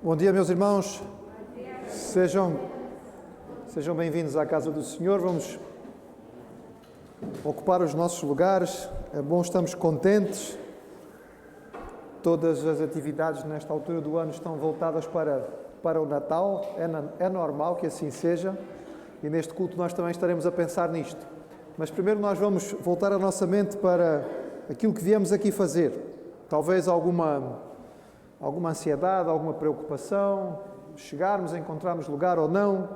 Bom dia, meus irmãos. Sejam bem-vindos à casa do Senhor. Vamos ocupar os nossos lugares. É bom, estamos contentes. Todas as atividades nesta altura do ano estão voltadas para o Natal. É normal que assim seja. E neste culto nós também estaremos a pensar nisto. Mas primeiro nós vamos voltar a nossa mente para aquilo que viemos aqui fazer. Talvez alguma ansiedade, alguma preocupação, chegarmos, encontrarmos lugar ou não,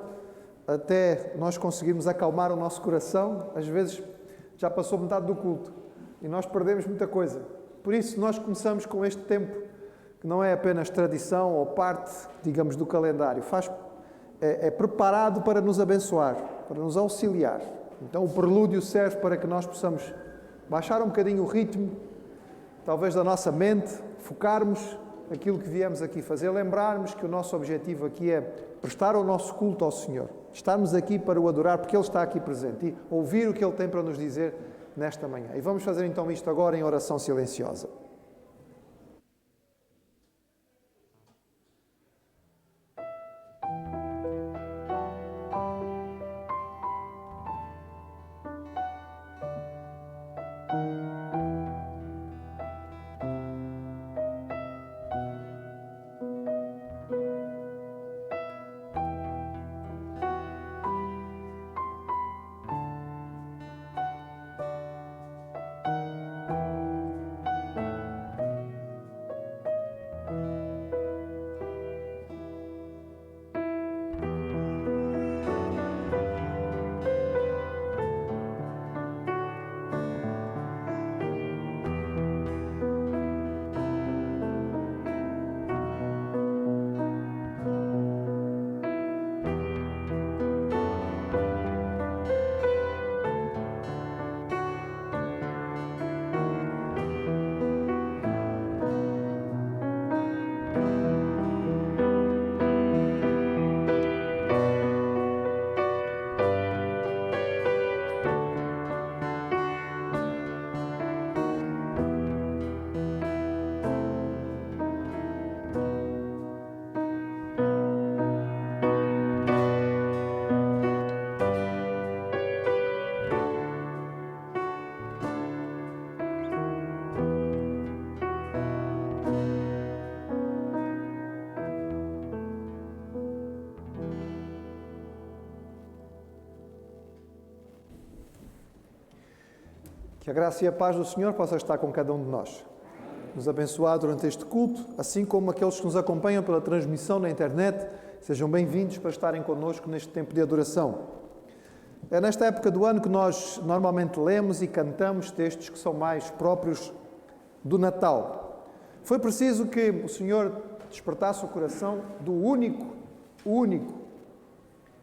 até nós conseguirmos acalmar o nosso coração. Às vezes já passou metade do culto e nós perdemos muita coisa. Por isso nós começamos com este tempo, que não é apenas tradição ou parte, digamos, do calendário. É preparado para nos abençoar, para nos auxiliar. Então o prelúdio serve para que nós possamos baixar um bocadinho o ritmo, talvez da nossa mente, focarmos aquilo que viemos aqui fazer, lembrarmos que o nosso objetivo aqui é prestar o nosso culto ao Senhor, estarmos aqui para o adorar porque Ele está aqui presente e ouvir o que Ele tem para nos dizer nesta manhã. E vamos fazer então isto agora em oração silenciosa. Que a graça e a paz do Senhor possa estar com cada um de nós. Nos abençoar durante este culto, assim como aqueles que nos acompanham pela transmissão na internet, sejam bem-vindos para estarem connosco neste tempo de adoração. É nesta época do ano que nós normalmente lemos e cantamos textos que são mais próprios do Natal. Foi preciso que o Senhor despertasse o coração do único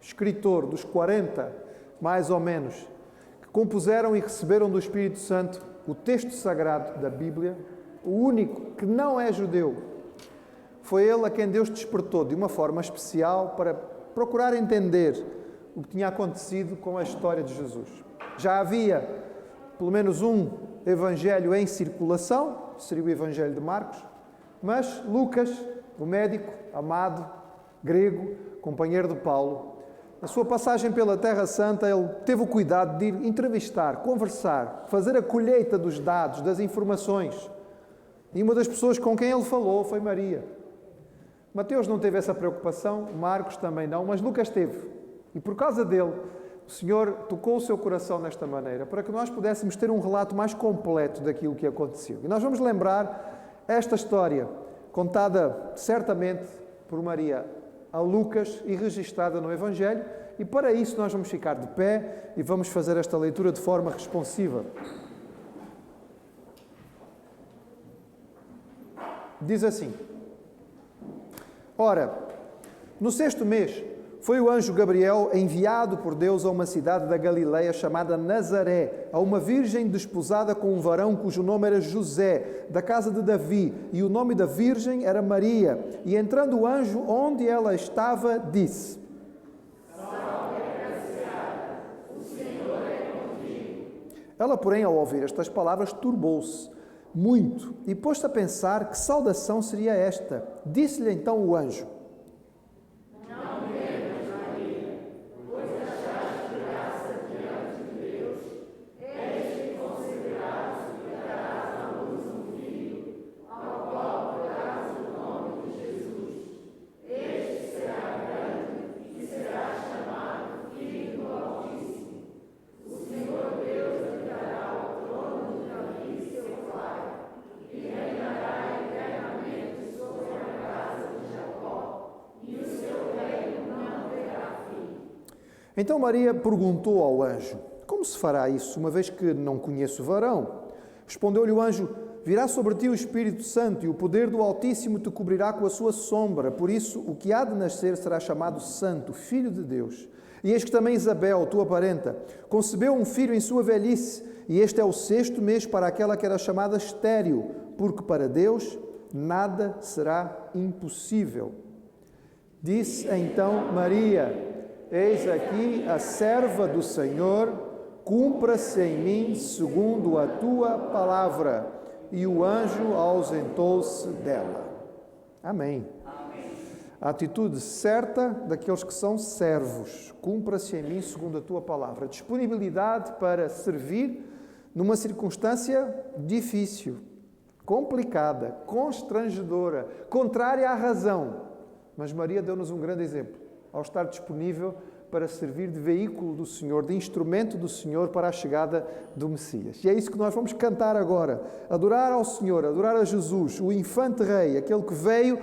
escritor dos 40, mais ou menos, compuseram e receberam do Espírito Santo o texto sagrado da Bíblia, o único que não é judeu. Foi ele a quem Deus despertou de uma forma especial para procurar entender o que tinha acontecido com a história de Jesus. Já havia pelo menos um evangelho em circulação, seria o Evangelho de Marcos, mas Lucas, o médico, amado, grego, companheiro de Paulo, na sua passagem pela Terra Santa, ele teve o cuidado de ir entrevistar, conversar, fazer a colheita dos dados, das informações. E uma das pessoas com quem ele falou foi Maria. Mateus não teve essa preocupação, Marcos também não, mas Lucas teve. E por causa dele, o Senhor tocou o seu coração nesta maneira, para que nós pudéssemos ter um relato mais completo daquilo que aconteceu. E nós vamos lembrar esta história, contada certamente por Maria a Lucas e registada no Evangelho, e para isso nós vamos ficar de pé e vamos fazer esta leitura de forma responsiva. Diz assim: Ora, no 6º mês, foi o anjo Gabriel enviado por Deus a uma cidade da Galileia chamada Nazaré, a uma virgem desposada com um varão cujo nome era José, da casa de Davi, e o nome da virgem era Maria. E entrando o anjo onde ela estava, disse: Salve, agraciada, o Senhor é contigo. Ela, porém, ao ouvir estas palavras, turbou-se muito, e pôs-se a pensar que saudação seria esta. Disse-lhe então o anjo: Então Maria perguntou ao anjo: como se fará isso, uma vez que não conheço varão? Respondeu-lhe o anjo: virá sobre ti o Espírito Santo, e o poder do Altíssimo te cobrirá com a sua sombra. Por isso, o que há de nascer será chamado Santo, Filho de Deus. E eis que também Isabel, tua parenta, concebeu um filho em sua velhice, e este é o 6º mês para aquela que era chamada estéril, porque para Deus nada será impossível. Disse então Maria: eis aqui a serva do Senhor, cumpra-se em mim segundo a tua palavra. E o anjo ausentou-se dela. Amém. A atitude certa daqueles que são servos. Cumpra-se em mim segundo a tua palavra. Disponibilidade para servir numa circunstância difícil, complicada, constrangedora, contrária à razão. Mas Maria deu-nos um grande exemplo, ao estar disponível para servir de veículo do Senhor, de instrumento do Senhor para a chegada do Messias. E é isso que nós vamos cantar agora. Adorar ao Senhor, adorar a Jesus, o infante rei, aquele que veio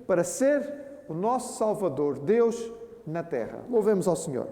para ser o nosso Salvador, Deus na terra. Louvemos ao Senhor.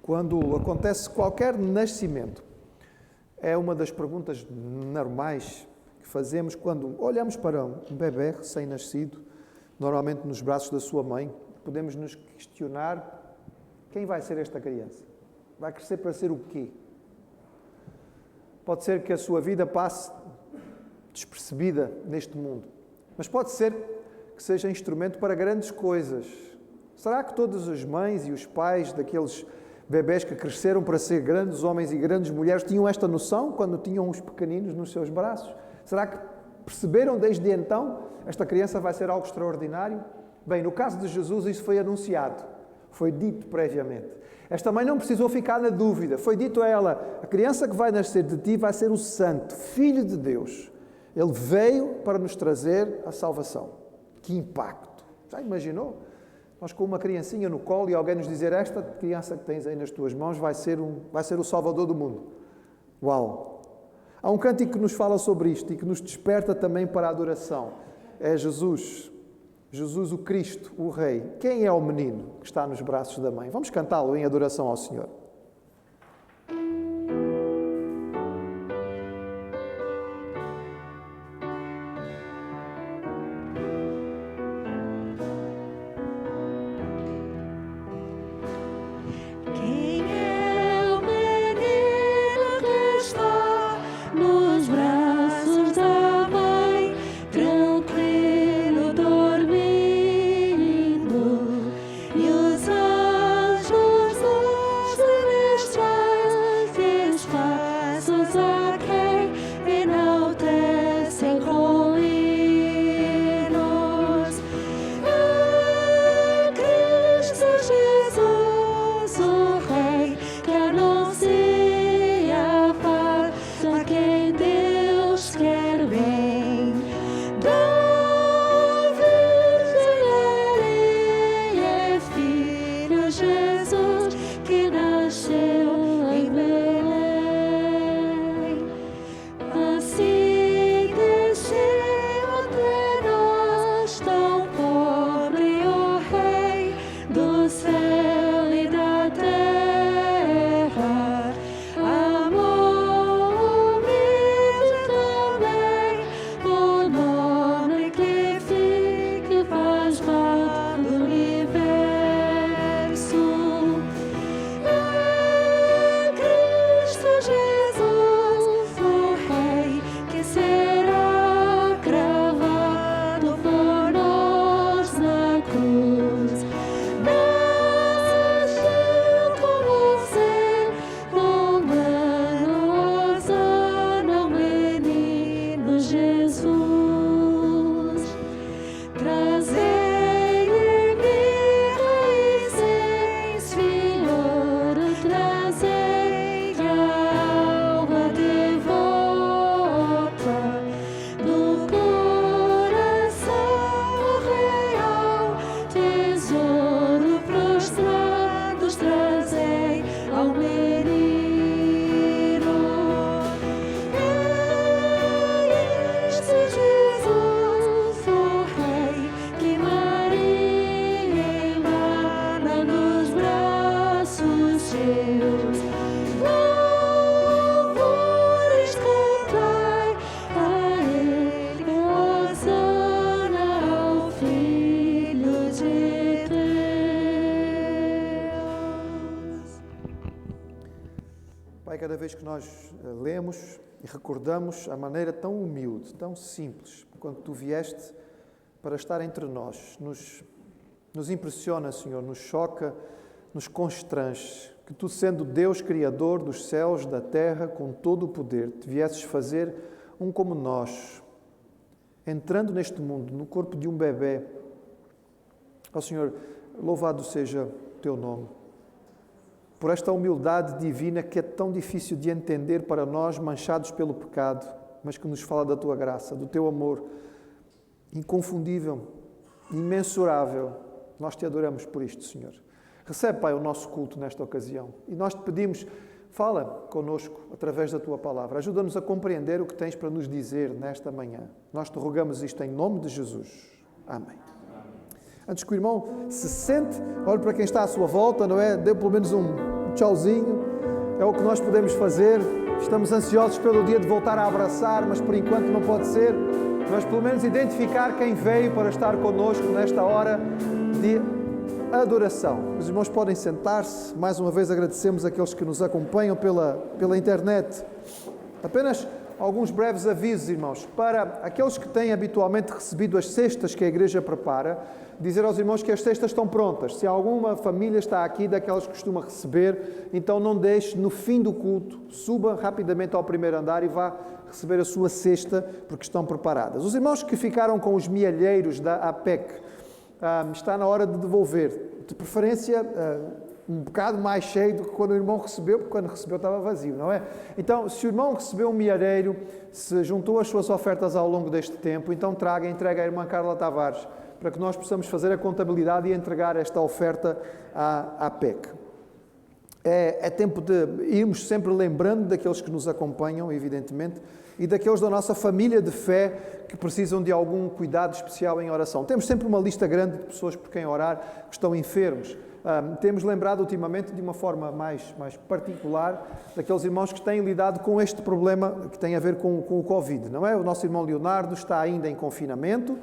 Quando acontece qualquer nascimento, é uma das perguntas normais que fazemos quando olhamos para um bebê recém-nascido, normalmente nos braços da sua mãe. Podemos nos questionar: quem vai ser esta criança? Vai crescer para ser o quê? Pode ser que a sua vida passe despercebida neste mundo, mas pode ser que seja instrumento para grandes coisas. Será que todas as mães e os pais daqueles bebés que cresceram para ser grandes homens e grandes mulheres tinham esta noção quando tinham os pequeninos nos seus braços? Será que perceberam desde então esta criança vai ser algo extraordinário? Bem, no caso de Jesus isso foi anunciado, foi dito previamente. Esta mãe não precisou ficar na dúvida, foi dito a ela: a criança que vai nascer de ti vai ser o Santo, Filho de Deus. Ele veio para nos trazer a salvação. Que impacto! Já imaginou? Nós com uma criancinha no colo e alguém nos dizer: esta criança que tens aí nas tuas mãos vai ser o Salvador do mundo. Uau! Há um cântico que nos fala sobre isto e que nos desperta também para a adoração. É Jesus. Jesus, o Cristo, o Rei. Quem é o menino que está nos braços da mãe? Vamos cantá-lo em adoração ao Senhor. Cada vez que nós lemos e recordamos a maneira tão humilde, tão simples, quando Tu vieste para estar entre nós, nos impressiona, Senhor, nos choca, nos constrange, que Tu, sendo Deus Criador dos céus, da terra, com todo o poder, Te viesses fazer um como nós, entrando neste mundo, no corpo de um bebê. Ó Senhor, louvado seja o Teu nome. Por esta humildade divina que é tão difícil de entender para nós, manchados pelo pecado, mas que nos fala da Tua graça, do Teu amor inconfundível, imensurável. Nós Te adoramos por isto, Senhor. Recebe, Pai, o nosso culto nesta ocasião. E nós Te pedimos, fala connosco através da Tua palavra. Ajuda-nos a compreender o que Tens para nos dizer nesta manhã. Nós Te rogamos isto em nome de Jesus. Amém. Antes que o irmão se sente, olhe para quem está à sua volta, não é? Dê pelo menos um tchauzinho. É o que nós podemos fazer. Estamos ansiosos pelo dia de voltar a abraçar, mas por enquanto não pode ser. Mas pelo menos identificar quem veio para estar connosco nesta hora de adoração. Os irmãos podem sentar-se. Mais uma vez agradecemos àqueles que nos acompanham pela internet. Apenas alguns breves avisos, irmãos. Para aqueles que têm habitualmente recebido as cestas que a igreja prepara, dizer aos irmãos que as cestas estão prontas. Se alguma família está aqui daquelas que costuma receber, então não deixe no fim do culto, suba rapidamente ao primeiro andar e vá receber a sua cesta, porque estão preparadas. Os irmãos que ficaram com os mielheiros da APEC, está na hora de devolver. De preferência, um bocado mais cheio do que quando o irmão recebeu, porque quando recebeu estava vazio, não é? Então, se o irmão recebeu um mielheiro, se juntou as suas ofertas ao longo deste tempo, então entregue à irmã Carla Tavares, para que nós possamos fazer a contabilidade e entregar esta oferta à PEC. É tempo de irmos sempre lembrando daqueles que nos acompanham, evidentemente, e daqueles da nossa família de fé que precisam de algum cuidado especial em oração. Temos sempre uma lista grande de pessoas por quem orar, que estão enfermos. Temos lembrado ultimamente de uma forma mais particular daqueles irmãos que têm lidado com este problema que tem a ver com o Covid, não é? O nosso irmão Leonardo está ainda em confinamento,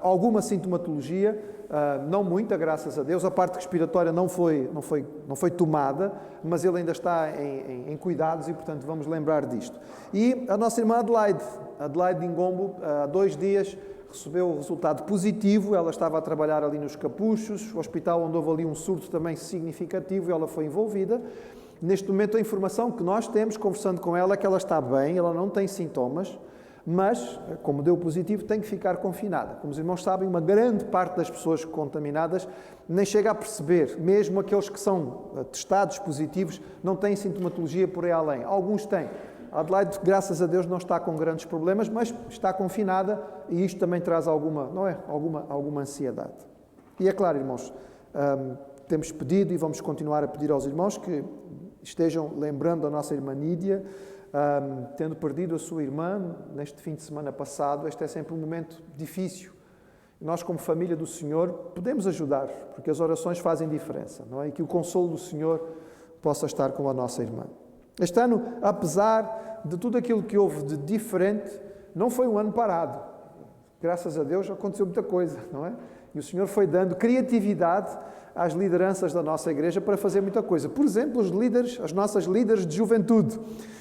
alguma sintomatologia, não muita, graças a Deus. A parte respiratória não foi tomada, mas ele ainda está em cuidados e, portanto, vamos lembrar disto. E a nossa irmã Adelaide de Ingombo, há 2 dias, recebeu o resultado positivo. Ela estava a trabalhar ali nos Capuchos, o hospital onde houve ali um surto também significativo, e ela foi envolvida. Neste momento, a informação que nós temos, conversando com ela, é que ela está bem, ela não tem sintomas, mas, como deu positivo, tem que ficar confinada. Como os irmãos sabem, uma grande parte das pessoas contaminadas nem chega a perceber, mesmo aqueles que são testados positivos, não têm sintomatologia por aí além. Alguns têm. A Adelaide, graças a Deus, não está com grandes problemas, mas está confinada, e isto também traz alguma ansiedade. E é claro, irmãos, temos pedido e vamos continuar a pedir aos irmãos que estejam lembrando a nossa irmã Nídia, tendo perdido a sua irmã neste fim de semana passado. Este é sempre um momento difícil. Nós, como família do Senhor, podemos ajudar, porque as orações fazem diferença, não é? E que o consolo do Senhor possa estar com a nossa irmã. Este ano, apesar de tudo aquilo que houve de diferente, não foi um ano parado. Graças a Deus aconteceu muita coisa, não é? E o Senhor foi dando criatividade às lideranças da nossa igreja para fazer muita coisa. Por exemplo, as nossas líderes de juventude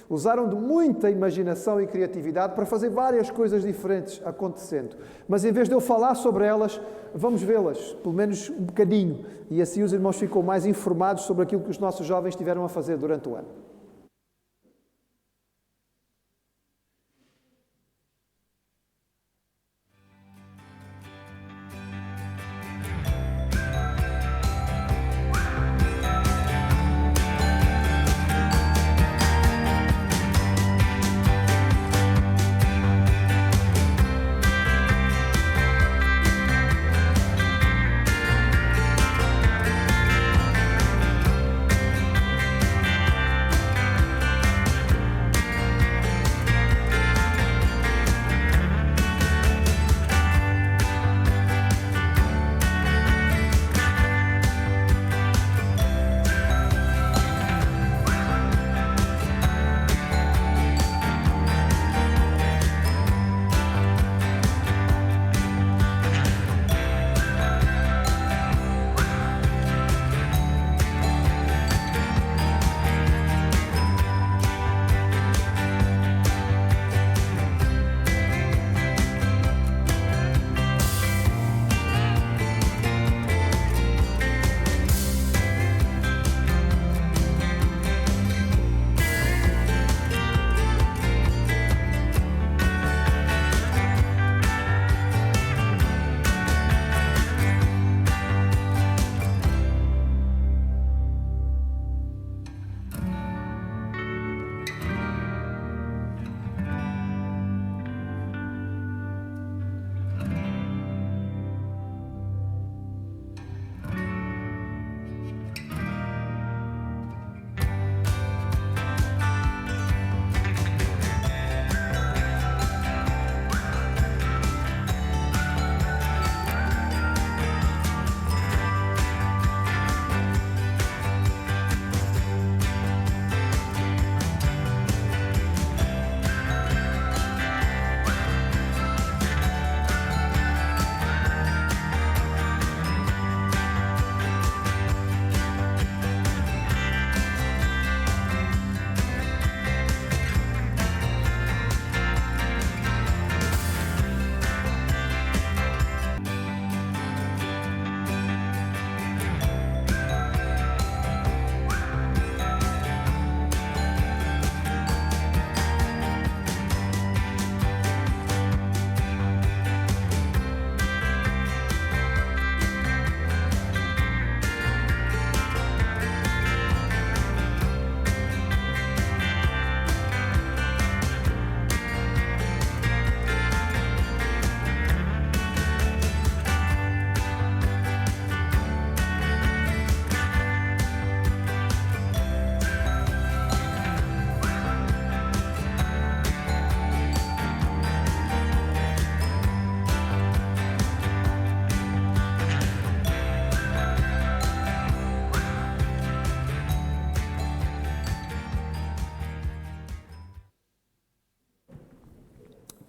usaram de muita imaginação e criatividade para fazer várias coisas diferentes acontecendo. Mas em vez de eu falar sobre elas, vamos vê-las, pelo menos um bocadinho. E assim os irmãos ficam mais informados sobre aquilo que os nossos jovens tiveram a fazer durante o ano.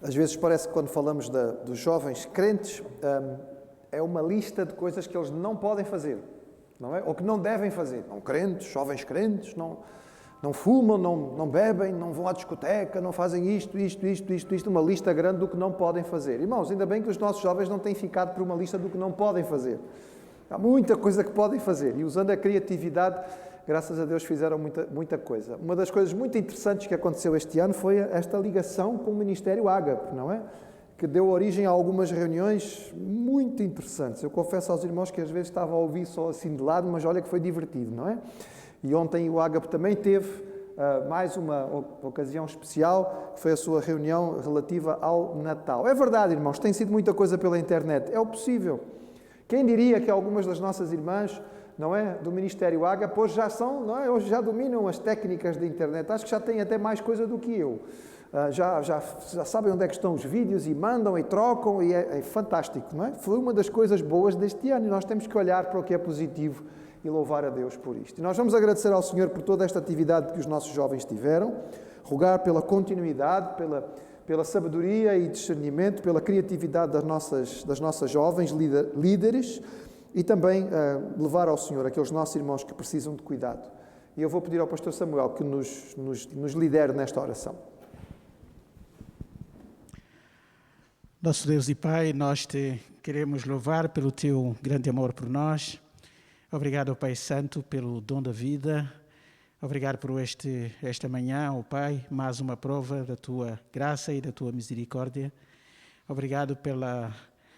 Às vezes parece que quando falamos dos jovens crentes, é uma lista de coisas que eles não podem fazer, não é? Ou que não devem fazer. Não crentes, jovens crentes, não fumam, não bebem, não vão à discoteca, não fazem isto, uma lista grande do que não podem fazer. Irmãos, ainda bem que os nossos jovens não têm ficado por uma lista do que não podem fazer. Há muita coisa que podem fazer e usando a criatividade, graças a Deus fizeram muita coisa. Uma das coisas muito interessantes que aconteceu este ano foi esta ligação com o Ministério Ágape, não é? Que deu origem a algumas reuniões muito interessantes. Eu confesso aos irmãos que às vezes estava a ouvir só assim de lado, mas olha que foi divertido, não é? E ontem o Ágape também teve mais uma ocasião especial, que foi a sua reunião relativa ao Natal. É verdade, irmãos, tem sido muita coisa pela internet, é o possível. Quem diria que algumas das nossas irmãs, não é, do Ministério Ágape, hoje já são, não é, hoje já dominam as técnicas da internet, acho que já têm até mais coisa do que eu. Já sabem onde é que estão os vídeos e mandam e trocam e é fantástico, não é? Foi uma das coisas boas deste ano e nós temos que olhar para o que é positivo e louvar a Deus por isto. E nós vamos agradecer ao Senhor por toda esta atividade que os nossos jovens tiveram, rogar pela continuidade, pela sabedoria e discernimento, pela criatividade das nossas jovens líderes e também levar ao Senhor aqueles nossos irmãos que precisam de cuidado. E eu vou pedir ao pastor Samuel que nos lidere nesta oração. Nosso Deus e Pai, nós te queremos louvar pelo teu grande amor por nós. Obrigado, Pai Santo, pelo dom da vida. Obrigado por esta manhã, ó Pai, mais uma prova da Tua graça e da Tua misericórdia. Obrigado pela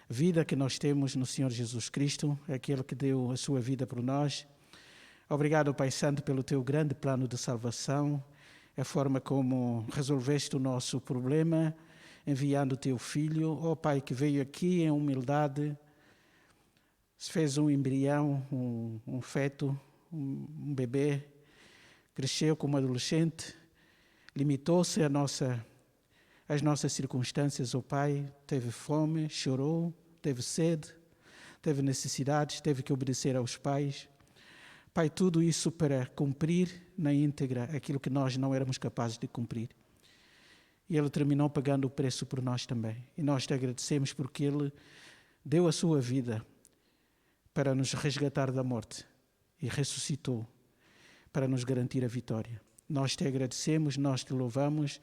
vida que nós temos no Senhor Jesus Cristo, aquele que deu a sua vida por nós. Obrigado, Pai Santo, pelo Teu grande plano de salvação, a forma como resolveste o nosso problema, enviando o Teu Filho, ó Pai, que veio aqui em humildade, se fez um embrião, um feto, um bebê, cresceu como adolescente, limitou-se às nossas circunstâncias, ó Pai, teve fome, chorou, teve sede, teve necessidades, teve que obedecer aos pais. Pai, tudo isso para cumprir na íntegra aquilo que nós não éramos capazes de cumprir. E Ele terminou pagando o preço por nós também. E nós te agradecemos porque Ele deu a sua vida para nos resgatar da morte e ressuscitou para nos garantir a vitória. Nós te agradecemos, nós te louvamos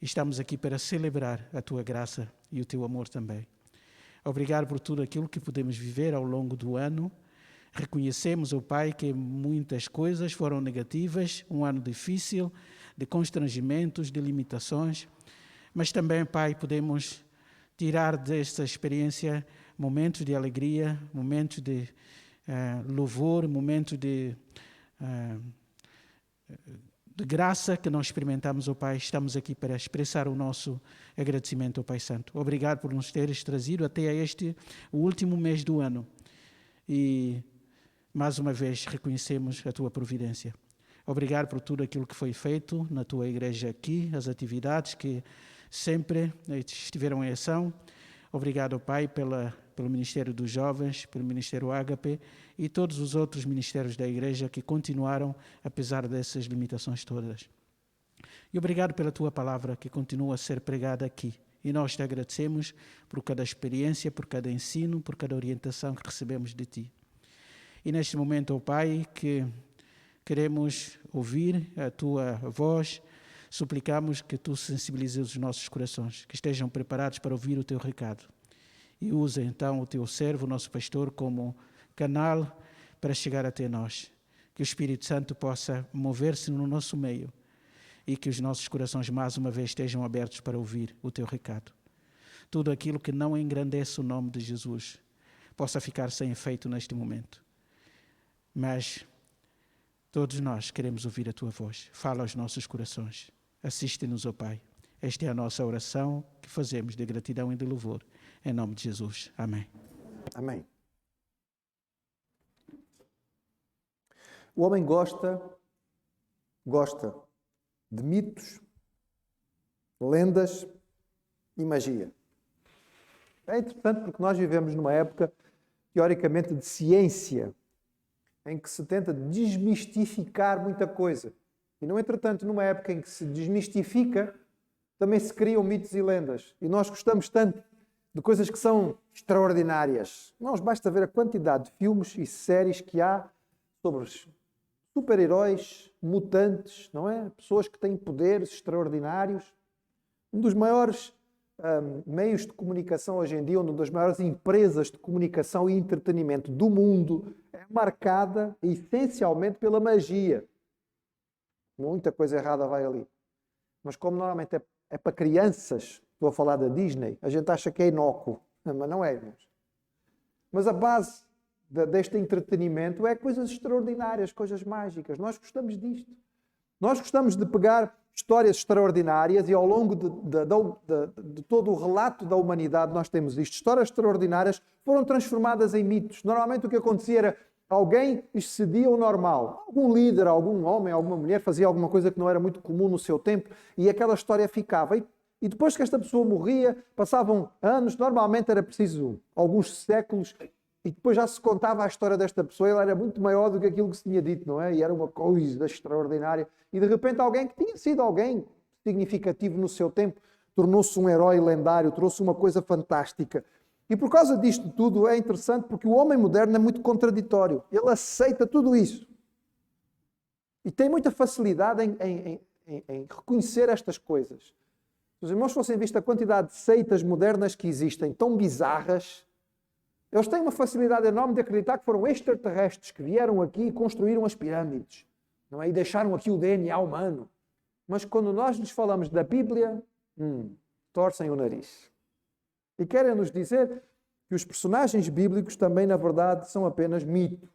e estamos aqui para celebrar a Tua graça e o Teu amor também. Obrigado por tudo aquilo que podemos viver ao longo do ano. Reconhecemos, ó Pai, que muitas coisas foram negativas, um ano difícil, de constrangimentos, de limitações, mas também, Pai, podemos tirar desta experiência momentos de alegria, momentos de louvor, momentos de graça que nós experimentamos, ó Pai. Estamos aqui para expressar o nosso agradecimento, ó Pai Santo. Obrigado por nos teres trazido até o último mês do ano. E, mais uma vez, reconhecemos a Tua providência. Obrigado por tudo aquilo que foi feito na Tua igreja aqui, as atividades que sempre estiveram em ação. Obrigado, ó Pai, pelo Ministério dos Jovens, pelo Ministério Ágape e todos os outros ministérios da igreja que continuaram apesar dessas limitações todas. E obrigado pela Tua palavra que continua a ser pregada aqui. E nós te agradecemos por cada experiência, por cada ensino, por cada orientação que recebemos de Ti. E neste momento, ó Pai, que queremos ouvir a Tua voz, suplicamos que Tu sensibilizes os nossos corações, que estejam preparados para ouvir o Teu recado. E usa então o Teu servo, o nosso pastor, como canal para chegar até nós. Que o Espírito Santo possa mover-se no nosso meio e que os nossos corações mais uma vez estejam abertos para ouvir o Teu recado. Tudo aquilo que não engrandece o nome de Jesus possa ficar sem efeito neste momento. Mas todos nós queremos ouvir a Tua voz. Fala aos nossos corações. Assiste-nos, ó Pai. Esta é a nossa oração que fazemos de gratidão e de louvor. Em nome de Jesus. Amém. Amém. O homem gosta de mitos, lendas e magia. É interessante porque nós vivemos numa época, teoricamente, de ciência, em que se tenta desmistificar muita coisa. E, no entretanto, numa época em que se desmistifica, também se criam mitos e lendas. E nós gostamos tanto de coisas que são extraordinárias. Não basta ver a quantidade de filmes e séries que há sobre super-heróis, mutantes, não é? Pessoas que têm poderes extraordinários. Um dos maiores meios de comunicação hoje em dia, uma das maiores empresas de comunicação e entretenimento do mundo, é marcada essencialmente pela magia. Muita coisa errada vai ali. Mas como normalmente é para crianças, estou a falar da Disney, a gente acha que é inócuo, mas não é, irmãos. Mas a base deste entretenimento é coisas extraordinárias, coisas mágicas. Nós gostamos disto. Nós gostamos de pegar histórias extraordinárias e ao longo de todo o relato da humanidade nós temos isto. Histórias extraordinárias foram transformadas em mitos. Normalmente o que acontecia era alguém excedia o normal. Algum líder, algum homem, alguma mulher fazia alguma coisa que não era muito comum no seu tempo e aquela história ficava. E depois que esta pessoa morria, passavam anos, normalmente era preciso alguns séculos, e depois já se contava a história desta pessoa, ela era muito maior do que aquilo que se tinha dito, não é? E era uma coisa extraordinária. E de repente alguém que tinha sido alguém significativo no seu tempo, tornou-se um herói lendário, trouxe uma coisa fantástica. E por causa disto tudo é interessante porque o homem moderno é muito contraditório. Ele aceita tudo isso. E tem muita facilidade em reconhecer estas coisas. Se os irmãos fossem visto a quantidade de seitas modernas que existem, tão bizarras, eles têm uma facilidade enorme de acreditar que foram extraterrestres que vieram aqui e construíram as pirâmides, não é? E deixaram aqui o DNA humano. Mas quando nós lhes falamos da Bíblia, torcem o nariz. E querem nos dizer que os personagens bíblicos também, na verdade, são apenas mito.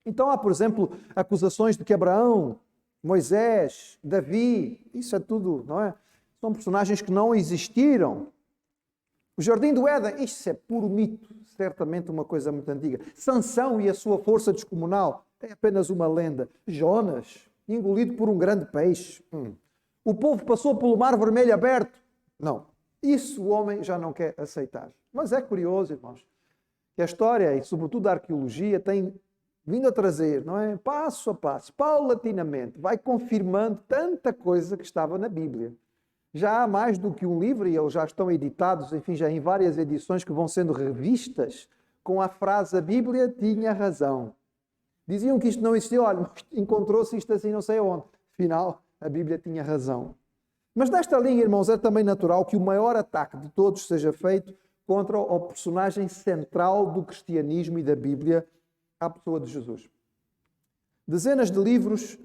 Então há, por exemplo, acusações de que Abraão, Moisés, Davi, isso é tudo, não é? São personagens que não existiram. O Jardim do Éden, isso é puro mito, certamente uma coisa muito antiga. Sansão e a sua força descomunal é apenas uma lenda. Jonas, engolido por um grande peixe. O povo passou pelo Mar Vermelho aberto. Não, isso o homem já não quer aceitar. Mas é curioso, irmãos, que a história e sobretudo a arqueologia tem vindo a trazer, não é? Passo a passo, paulatinamente, vai confirmando tanta coisa que estava na Bíblia. Já há mais do que um livro e eles já estão editados, enfim, já em várias edições que vão sendo revistas com a frase a Bíblia tinha razão. Diziam que isto não existia, olha, encontrou-se isto assim não sei onde. Afinal, a Bíblia tinha razão. Mas nesta linha, irmãos, é também natural que o maior ataque de todos seja feito contra o personagem central do cristianismo e da Bíblia, a pessoa de Jesus. Dezenas de livros,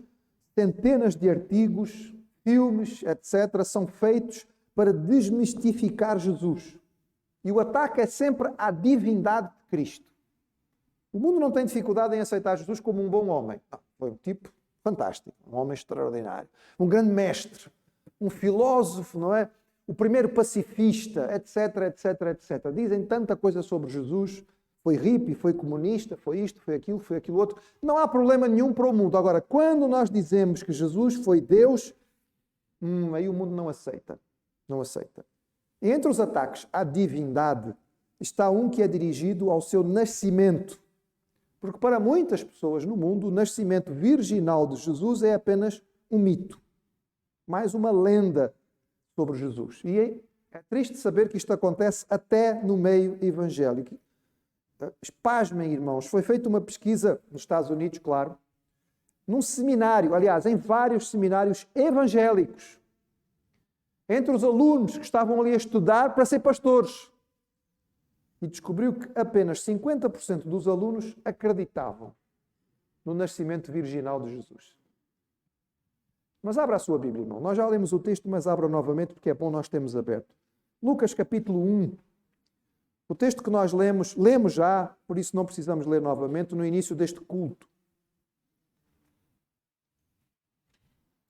centenas de artigos, filmes, etc., são feitos para desmistificar Jesus. E o ataque é sempre à divindade de Cristo. O mundo não tem dificuldade em aceitar Jesus como um bom homem. Não, foi um tipo fantástico, um homem extraordinário, um grande mestre, um filósofo, não é? O primeiro pacifista, etc., etc., etc. Dizem tanta coisa sobre Jesus. Foi hippie, foi comunista, foi isto, foi aquilo outro. Não há problema nenhum para o mundo. Agora, quando nós dizemos que Jesus foi Deus, aí o mundo não aceita. Não aceita. E entre os ataques à divindade está um que é dirigido ao seu nascimento. Porque para muitas pessoas no mundo, o nascimento virginal de Jesus é apenas um mito. Mais uma lenda sobre Jesus. E é triste saber que isto acontece até no meio evangélico. Pasmem, irmãos, foi feita uma pesquisa nos Estados Unidos, claro, num seminário, aliás, em vários seminários evangélicos, entre os alunos que estavam ali a estudar para ser pastores. E descobriu que apenas 50% dos alunos acreditavam no nascimento virginal de Jesus. Mas abra a sua Bíblia, irmão. Nós já lemos o texto, mas abra novamente porque é bom nós termos aberto. Lucas capítulo 1. O texto que nós lemos já, por isso não precisamos ler novamente, no início deste culto.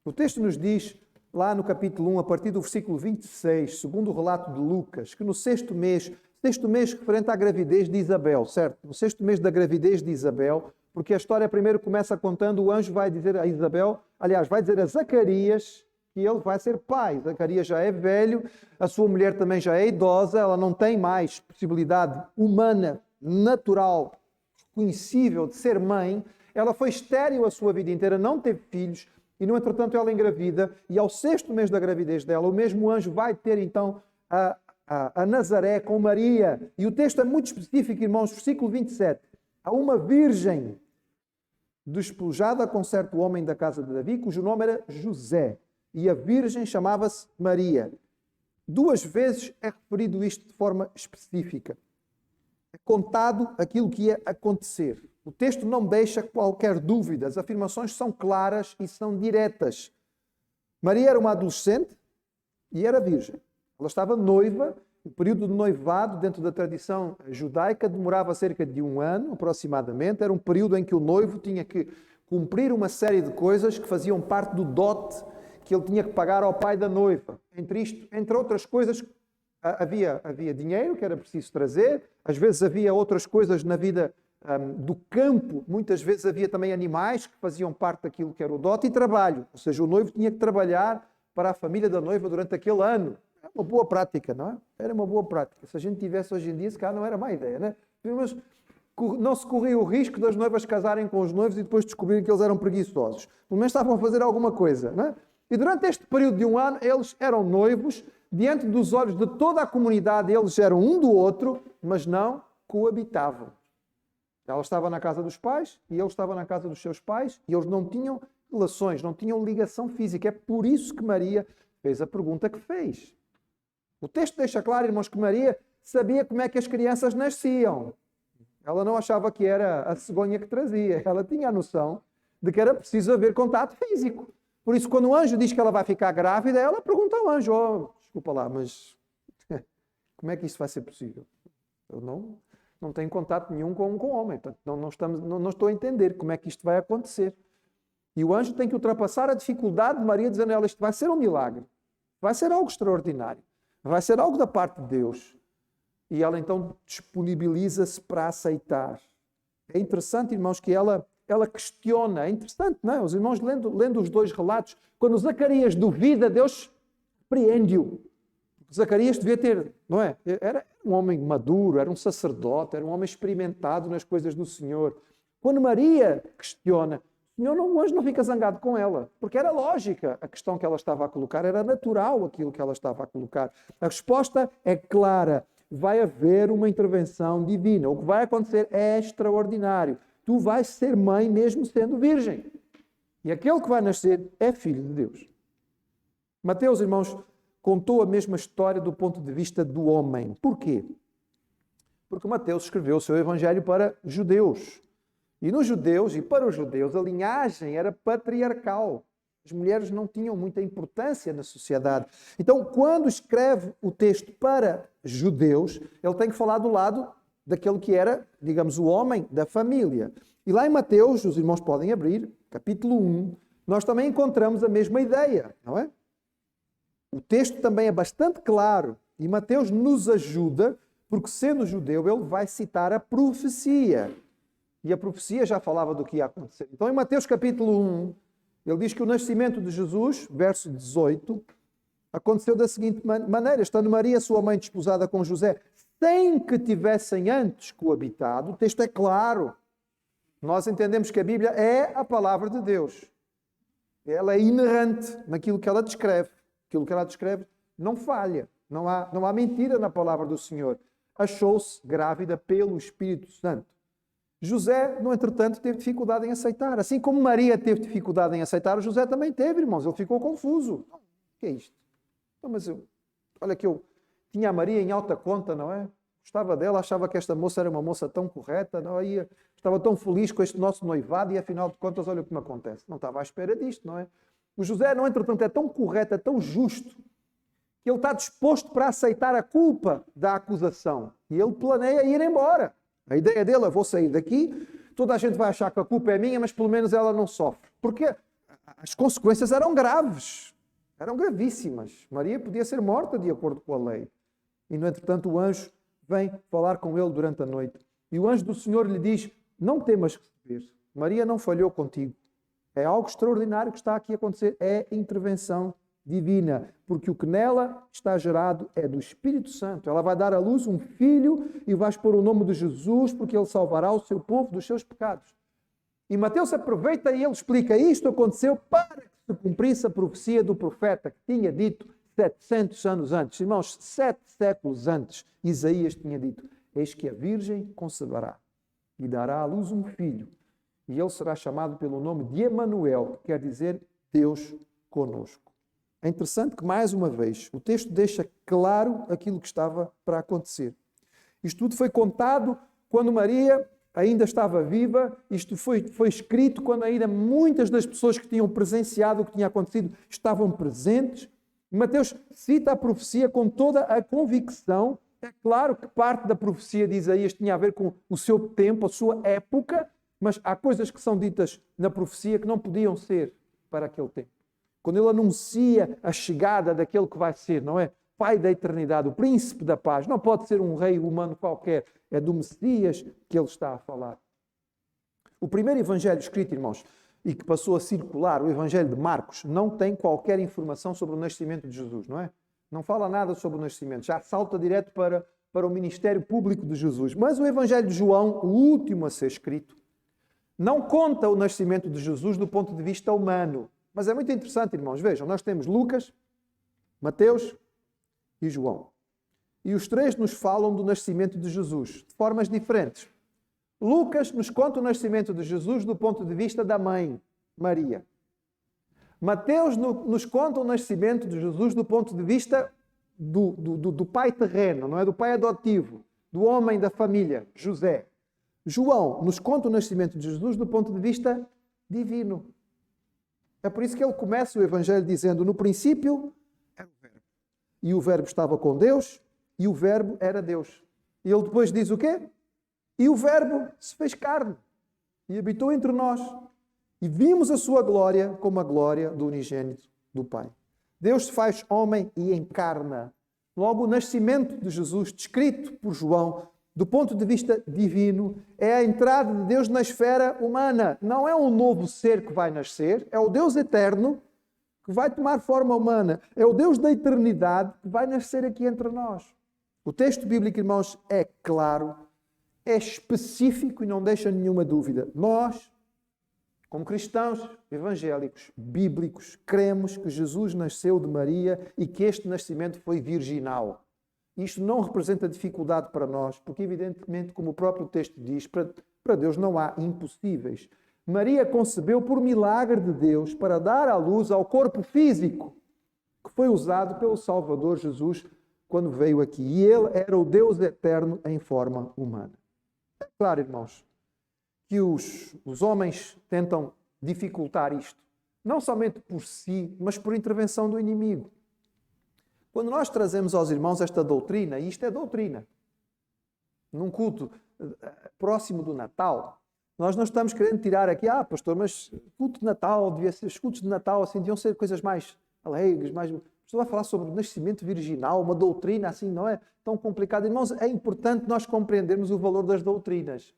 O texto nos diz, lá no capítulo 1, a partir do versículo 26, segundo o relato de Lucas, que no sexto mês referente à gravidez de Isabel, certo? No sexto mês da gravidez de Isabel, porque a história primeiro começa contando, o anjo vai dizer a Isabel, aliás, vai dizer a Zacarias, que ele vai ser pai. Zacarias já é velho, a sua mulher também já é idosa, ela não tem mais possibilidade humana, natural, reconhecível de ser mãe. Ela foi estéril a sua vida inteira, não teve filhos. E, no entretanto, ela engravida, e ao 6º mês da gravidez dela, o mesmo anjo vai ter, então, a Nazaré com Maria. E o texto é muito específico, irmãos, versículo 27. Há uma virgem despojada com certo homem da casa de Davi, cujo nome era José. E a virgem chamava-se Maria. 2 vezes é referido isto de forma específica. É contado aquilo que ia acontecer. O texto não deixa qualquer dúvida. As afirmações são claras e são diretas. Maria era uma adolescente e era virgem. Ela estava noiva. O período de noivado, dentro da tradição judaica, demorava cerca de 1 ano, aproximadamente. Era um período em que o noivo tinha que cumprir uma série de coisas que faziam parte do dote que ele tinha que pagar ao pai da noiva. Entre outras coisas, havia dinheiro que era preciso trazer, às vezes havia outras coisas na vida do campo, muitas vezes havia também animais que faziam parte daquilo que era o dote, e trabalho, ou seja, o noivo tinha que trabalhar para a família da noiva durante aquele ano. Era uma boa prática, não é? Era uma boa prática. Se a gente tivesse hoje em dia, se calhar não era má ideia, não é? Mas não se corria o risco das noivas casarem com os noivos e depois descobrirem que eles eram preguiçosos. Pelo menos estavam a fazer alguma coisa, não é? E durante este período de 1 ano, eles eram noivos, diante dos olhos de toda a comunidade, eles eram um do outro, mas não coabitavam. Ela estava na casa dos pais e ele estava na casa dos seus pais, e eles não tinham relações, não tinham ligação física. É por isso que Maria fez a pergunta que fez. O texto deixa claro, irmãos, que Maria sabia como é que as crianças nasciam. Ela não achava que era a cegonha que trazia. Ela tinha a noção de que era preciso haver contato físico. Por isso, quando o anjo diz que ela vai ficar grávida, ela pergunta ao anjo: desculpa lá, mas como é que isso vai ser possível? Eu não tenho contato nenhum com o homem. Portanto, não estou a entender como é que isto vai acontecer. E o anjo tem que ultrapassar a dificuldade de Maria, dizendo a ela: isto vai ser um milagre. Vai ser algo extraordinário. Vai ser algo da parte de Deus. E ela então disponibiliza-se para aceitar. É interessante, irmãos, que ela questiona. É interessante, não é? Os irmãos, lendo os 2 relatos, quando Zacarias duvida, Deus repreende-o. Zacarias devia ter, não é? Era um homem maduro, era um sacerdote, era um homem experimentado nas coisas do Senhor. Quando Maria questiona, o anjo não fica zangado com ela, porque era lógica a questão que ela estava a colocar, era natural aquilo que ela estava a colocar. A resposta é clara: vai haver uma intervenção divina. O que vai acontecer é extraordinário. Tu vais ser mãe mesmo sendo virgem. E aquele que vai nascer é filho de Deus. Mateus, irmãos, contou a mesma história do ponto de vista do homem. Porquê? Porque Mateus escreveu o seu evangelho para judeus. E nos judeus, e para os judeus, a linhagem era patriarcal. As mulheres não tinham muita importância na sociedade. Então, quando escreve o texto para judeus, ele tem que falar do lado daquele que era, digamos, o homem da família. E lá em Mateus, os irmãos podem abrir, capítulo 1, nós também encontramos a mesma ideia, não é? O texto também é bastante claro e Mateus nos ajuda, porque sendo judeu, ele vai citar a profecia. E a profecia já falava do que ia acontecer. Então, em Mateus capítulo 1, ele diz que o nascimento de Jesus, verso 18, aconteceu da seguinte maneira: estando Maria, sua mãe, desposada com José, sem que tivessem antes coabitado. O texto é claro. Nós entendemos que a Bíblia é a palavra de Deus. Ela é inerrante naquilo que ela descreve. Aquilo que ela descreve não falha. Não há mentira na palavra do Senhor. Achou-se grávida pelo Espírito Santo. José, no entretanto, teve dificuldade em aceitar. Assim como Maria teve dificuldade em aceitar, José também teve, irmãos. Ele ficou confuso. O que é isto? Olha que eu tinha a Maria em alta conta, não é? Gostava dela, achava que esta moça era uma moça tão correta, não é? Estava tão feliz com este nosso noivado e, afinal de contas, olha o que me acontece. Não estava à espera disto, não é? O José, no entretanto, é tão correto, é tão justo, que ele está disposto para aceitar a culpa da acusação. E ele planeia ir embora. A ideia dele: eu vou sair daqui, toda a gente vai achar que a culpa é minha, mas pelo menos ela não sofre. Porque as consequências eram graves, eram gravíssimas. Maria podia ser morta de acordo com a lei. E, no entretanto, o anjo vem falar com ele durante a noite. E o anjo do Senhor lhe diz: não temas receber. Maria não falhou contigo. É algo extraordinário que está aqui a acontecer. É intervenção divina, porque o que nela está gerado é do Espírito Santo. Ela vai dar à luz um filho e vais pôr o nome de Jesus, porque ele salvará o seu povo dos seus pecados. E Mateus aproveita e ele explica: isto aconteceu para que se cumprisse a profecia do profeta que tinha dito 700 anos antes. Irmãos, 7 séculos antes, Isaías tinha dito: eis que a Virgem conceberá e dará à luz um filho, e ele será chamado pelo nome de Emanuel, que quer dizer Deus conosco. É interessante que, mais uma vez, o texto deixa claro aquilo que estava para acontecer. Isto tudo foi contado quando Maria ainda estava viva. Isto foi escrito quando ainda muitas das pessoas que tinham presenciado o que tinha acontecido estavam presentes. Mateus cita a profecia com toda a convicção. É claro que parte da profecia de Isaías tinha a ver com o seu tempo, a sua época, mas há coisas que são ditas na profecia que não podiam ser para aquele tempo. Quando ele anuncia a chegada daquele que vai ser, não é? Pai da eternidade, o príncipe da paz, não pode ser um rei humano qualquer, é do Messias que ele está a falar. O primeiro evangelho escrito, irmãos, e que passou a circular, o evangelho de Marcos, não tem qualquer informação sobre o nascimento de Jesus, não é? Não fala nada sobre o nascimento, já salta direto para o ministério público de Jesus. Mas o evangelho de João, o último a ser escrito, não conta o nascimento de Jesus do ponto de vista humano. Mas é muito interessante, irmãos. Vejam, nós temos Lucas, Mateus e João. E os três nos falam do nascimento de Jesus, de formas diferentes. Lucas nos conta o nascimento de Jesus do ponto de vista da mãe, Maria. Mateus nos conta o nascimento de Jesus do ponto de vista do pai terreno, não é? Do pai adotivo, do homem da família, José. João nos conta o nascimento de Jesus do ponto de vista divino. É por isso que ele começa o Evangelho dizendo: no princípio era o Verbo. E o Verbo estava com Deus, e o Verbo era Deus. E ele depois diz o quê? E o Verbo se fez carne e habitou entre nós. E vimos a sua glória como a glória do unigênito do Pai. Deus se faz homem e encarna. Logo, o nascimento de Jesus, descrito por João, do ponto de vista divino, é a entrada de Deus na esfera humana. Não é um novo ser que vai nascer, é o Deus eterno que vai tomar forma humana. É o Deus da eternidade que vai nascer aqui entre nós. O texto bíblico, irmãos, é claro, é específico e não deixa nenhuma dúvida. Nós, como cristãos evangélicos, bíblicos, cremos que Jesus nasceu de Maria e que este nascimento foi virginal. Isto não representa dificuldade para nós, porque evidentemente, como o próprio texto diz, para Deus não há impossíveis. Maria concebeu por milagre de Deus para dar à luz ao corpo físico que foi usado pelo Salvador Jesus quando veio aqui. E ele era o Deus eterno em forma humana. É claro, irmãos, que os homens tentam dificultar isto, não somente por si, mas por intervenção do inimigo. Quando nós trazemos aos irmãos esta doutrina, e isto é doutrina, num culto próximo do Natal, nós não estamos querendo tirar aqui, pastor, mas culto de Natal, os cultos de Natal assim, deviam ser coisas mais alegres, mais... Estou a falar sobre o nascimento virginal, uma doutrina assim, não é tão complicada. Irmãos, é importante nós compreendermos o valor das doutrinas.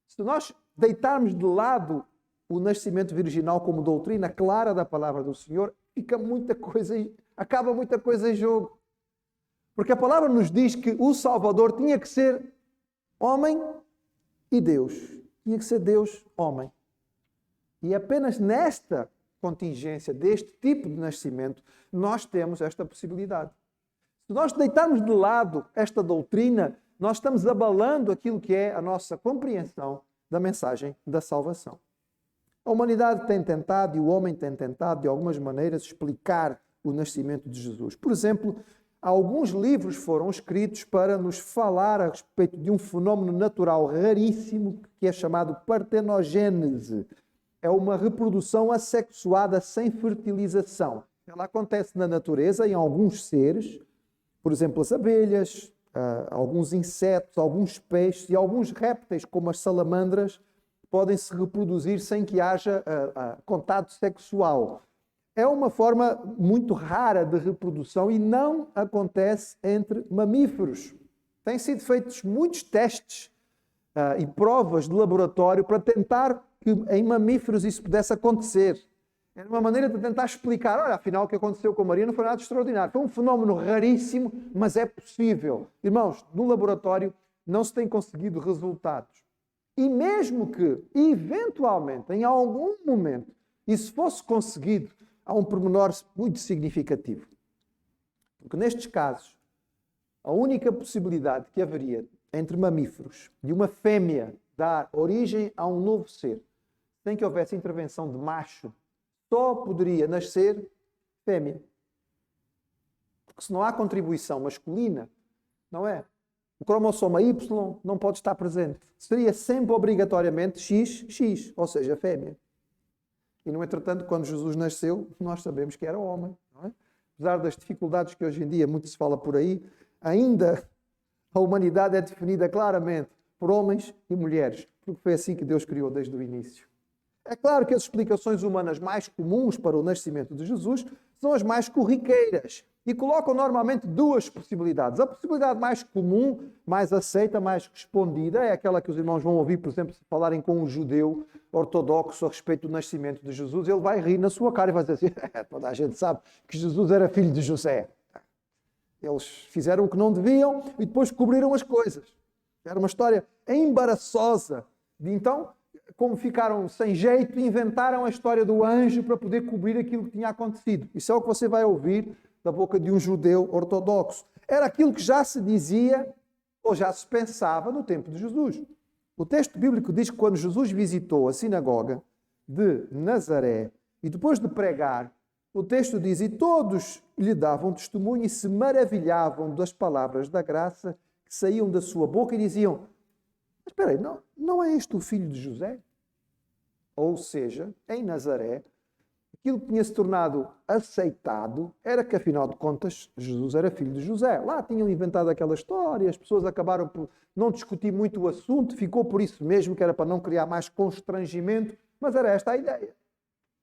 Se nós deitarmos de lado o nascimento virginal como doutrina clara da palavra do Senhor, acaba muita coisa em jogo. Porque a palavra nos diz que o Salvador tinha que ser homem e Deus. Tinha que ser Deus, homem. E apenas nesta contingência, deste tipo de nascimento, nós temos esta possibilidade. Se nós deitarmos de lado esta doutrina, nós estamos abalando aquilo que é a nossa compreensão da mensagem da salvação. A humanidade tem tentado, e o homem tem tentado, de algumas maneiras, explicar o nascimento de Jesus. Por exemplo, alguns livros foram escritos para nos falar a respeito de um fenómeno natural raríssimo que é chamado partenogênese. É uma reprodução assexuada sem fertilização. Ela acontece na natureza, em alguns seres, por exemplo, as abelhas, alguns insetos, alguns peixes e alguns répteis, como as salamandras, podem se reproduzir sem que haja contato sexual. É uma forma muito rara de reprodução e não acontece entre mamíferos. Têm sido feitos muitos testes e provas de laboratório para tentar que em mamíferos isso pudesse acontecer. Era uma maneira de tentar explicar, olha, afinal o que aconteceu com a Maria não foi nada extraordinário. Foi um fenómeno raríssimo, mas é possível. Irmãos, no laboratório não se tem conseguido resultados. E mesmo que, eventualmente, em algum momento, isso fosse conseguido há um pormenor muito significativo. Porque nestes casos, a única possibilidade que haveria entre mamíferos de uma fêmea dar origem a um novo ser, sem que houvesse intervenção de macho, só poderia nascer fêmea. Porque se não há contribuição masculina, não é? O cromossoma Y não pode estar presente. Seria sempre obrigatoriamente XX, ou seja, fêmea. E, no entretanto, quando Jesus nasceu, nós sabemos que era homem. Não é? Apesar das dificuldades que hoje em dia muito se fala por aí, ainda a humanidade é definida claramente por homens e mulheres, porque foi assim que Deus criou desde o início. É claro que as explicações humanas mais comuns para o nascimento de Jesus são as mais corriqueiras e colocam normalmente duas possibilidades. A possibilidade mais comum, mais aceita, mais respondida é aquela que os irmãos vão ouvir, por exemplo, se falarem com um judeu ortodoxo a respeito do nascimento de Jesus, ele vai rir na sua cara e vai dizer assim, toda a gente sabe que Jesus era filho de José. Eles fizeram o que não deviam e depois cobriram as coisas. Era uma história embaraçosa. Então, como ficaram sem jeito, inventaram a história do anjo para poder cobrir aquilo que tinha acontecido. Isso é o que você vai ouvir da boca de um judeu ortodoxo. Era aquilo que já se dizia ou já se pensava no tempo de Jesus. O texto bíblico diz que quando Jesus visitou a sinagoga de Nazaré e depois de pregar, o texto diz, e todos lhe davam testemunho e se maravilhavam das palavras da graça que saíam da sua boca e diziam, mas espera aí, não é este o filho de José? Ou seja, em Nazaré, aquilo que tinha se tornado aceitado era que, afinal de contas, Jesus era filho de José. Lá tinham inventado aquela história, as pessoas acabaram por não discutir muito o assunto, ficou por isso mesmo, que era para não criar mais constrangimento, mas era esta a ideia.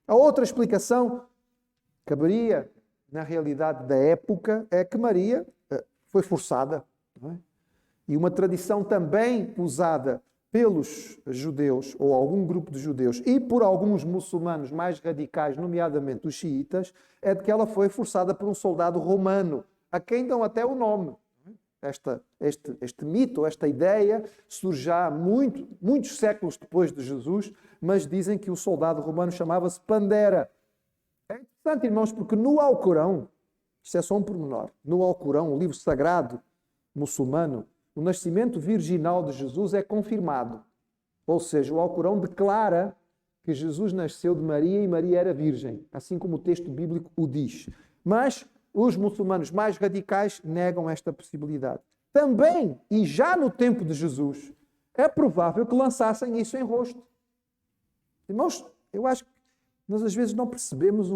A outra explicação que caberia, na realidade da época, é que Maria foi forçada, não é? E uma tradição também usada pelos judeus, ou algum grupo de judeus, e por alguns muçulmanos mais radicais, nomeadamente os xiitas, é de que ela foi forçada por um soldado romano, a quem dão até o nome. Este mito, esta ideia, surge já muitos séculos depois de Jesus, mas dizem que o soldado romano chamava-se Pandera. É interessante, irmãos, porque no Alcorão, isto é só um pormenor, no Alcorão, o livro sagrado muçulmano, o nascimento virginal de Jesus é confirmado. Ou seja, o Alcorão declara que Jesus nasceu de Maria e Maria era virgem, assim como o texto bíblico o diz. Mas os muçulmanos mais radicais negam esta possibilidade. Também, e já no tempo de Jesus, é provável que lançassem isso em rosto. Irmãos, eu acho que nós às vezes não percebemos